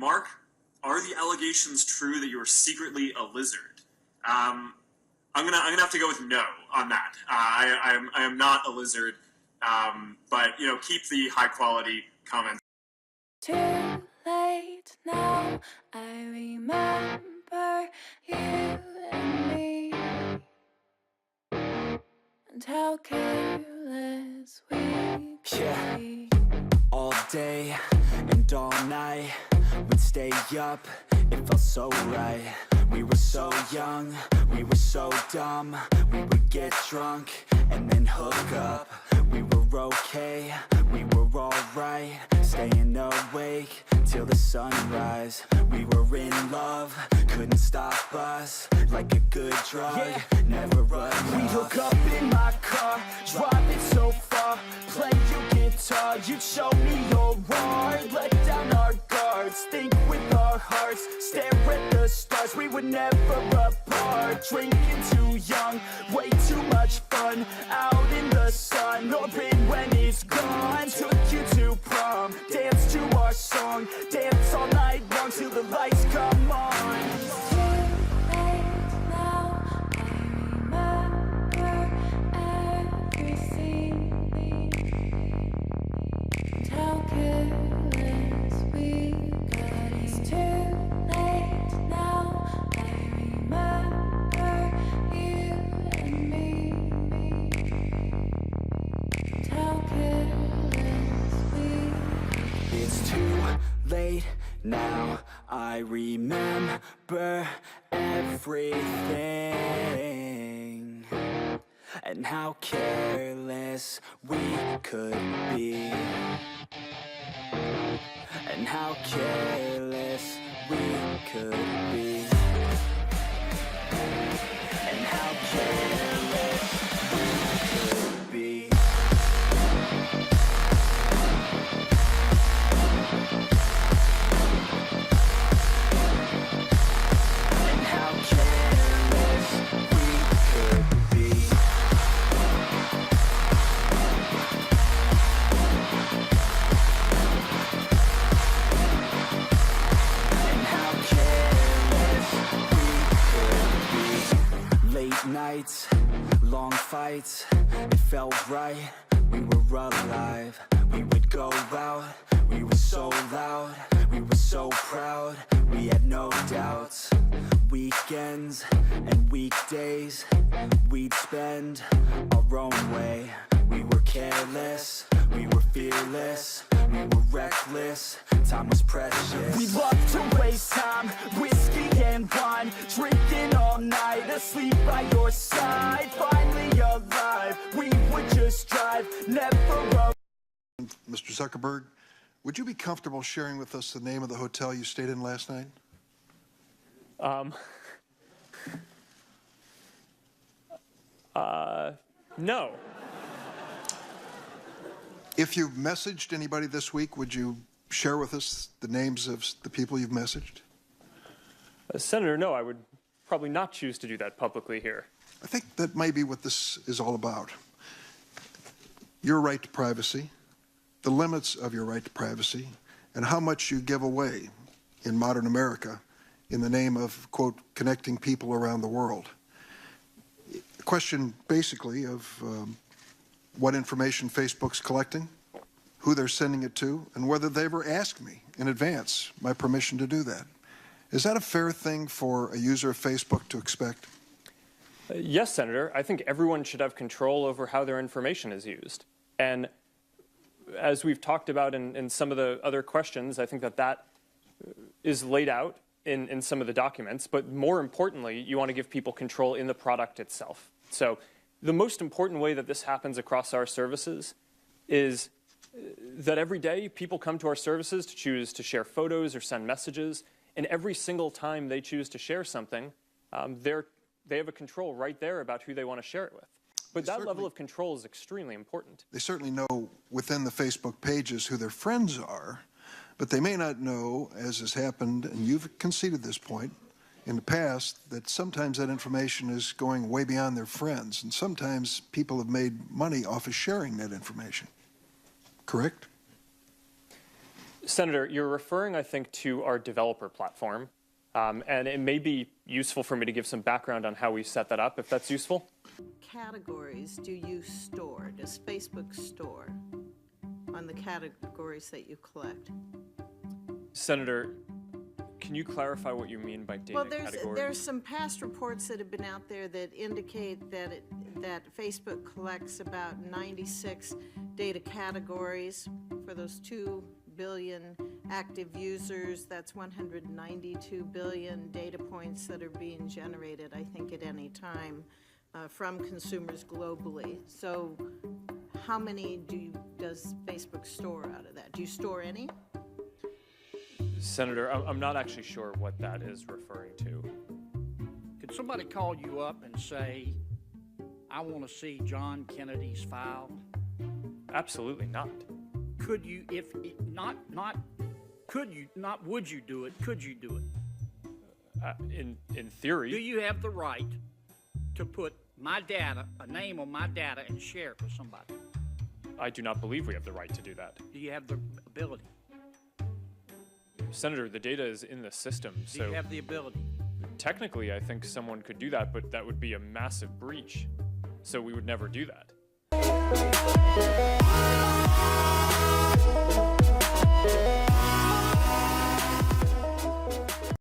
Mark, are the allegations true that you are secretly a lizard? I'm gonna have to go with no on that. I am not a lizard, but you know, keep the high quality comments. Too late now, I remember you and me, and how careless we could be. All day and all night, we'd stay up, it felt so right. We were so young, we were so dumb. We would get drunk and then hook up. We were okay, we were alright, staying awake till the sunrise. We were in love, couldn't stop us, like a good drug, never run. We'd hook up in my car, driving so far, play you guitar, you'd show me your art, let down our guards, think with our hearts, stare at the stars. We were never apart, drinking too young, way too much fun, out in the sun, orbit when it's gone. Took you to prom, dance to our song, dance all night long till the lights come on. It's too late now, I remember everything, and how careless we got. It's too late now, I remember you and me, and how careless we got. It's too late now, I remember everything, and how careless we could be, and how careless we could be, and how careless we could be. And how careless we could be. And how careless we could be. Late nights, long fights, it felt right, we were alive. We would go out, we were so loud, we were so proud, we had no doubts. Weekends and weekdays, we'd spend our own way. We were careless, we were fearless, we were reckless, time was precious. We loved to waste time, whiskey and wine, drinking all night, asleep by your side. Finally alive, we would just drive, never alone. Mr. Zuckerberg, would you be comfortable sharing with us the name of the hotel you stayed in last night? No. If you've messaged anybody this week, would you share with us the names of the people you've messaged? Senator, no, I would probably not choose to do that publicly here. I think that may be what this is all about. Your right to privacy, the limits of your right to privacy, and how much you give away in modern America in the name of, quote, connecting people around the world. A question basically of what information Facebook's collecting, who they're sending it to, and whether they ever asked me in advance my permission to do that. Is that a fair thing for a user of Facebook to expect? Yes, Senator. I think everyone should have control over how their information is used. And as we've talked about in some of the other questions, I think that is laid out in some of the documents. But more importantly, you want to give people control in the product itself. So the most important way that this happens across our services is that every day people come to our services to choose to share photos or send messages. And every single time they choose to share something, they have a control right there about who they want to share it with. But that level of control is extremely important. They certainly know within the Facebook pages who their friends are, but they may not know, as has happened, and you've conceded this point in the past, that sometimes that information is going way beyond their friends, and sometimes people have made money off of sharing that information. Correct? Senator, you're referring, I think, to our developer platform, and it may be useful for me to give some background on how we set that up, if that's useful. Categories do you store? Does Facebook store on the categories that you collect? Senator, can you clarify what you mean by data Well, categories? there's some past reports that have been out there that indicate that that Facebook collects about 96 data categories for those 2 billion active users. That's 192 billion data points that are being generated, I think, at any time from consumers globally. So how many does Facebook store out of that? Do you store any? Senator, I'm not actually sure what that is referring to. Could somebody call you up and say, I want to see John Kennedy's file? Absolutely not. Could you, if could you, not would you do it, could you do it? In theory. Do you have the right to put my data, a name on my data, and share it with somebody? I do not believe we have the right to do that. Do you have the ability? Senator, the data is in the system, Do so you have the ability? technically I think someone could do that, but that would be a massive breach. So we would never do that.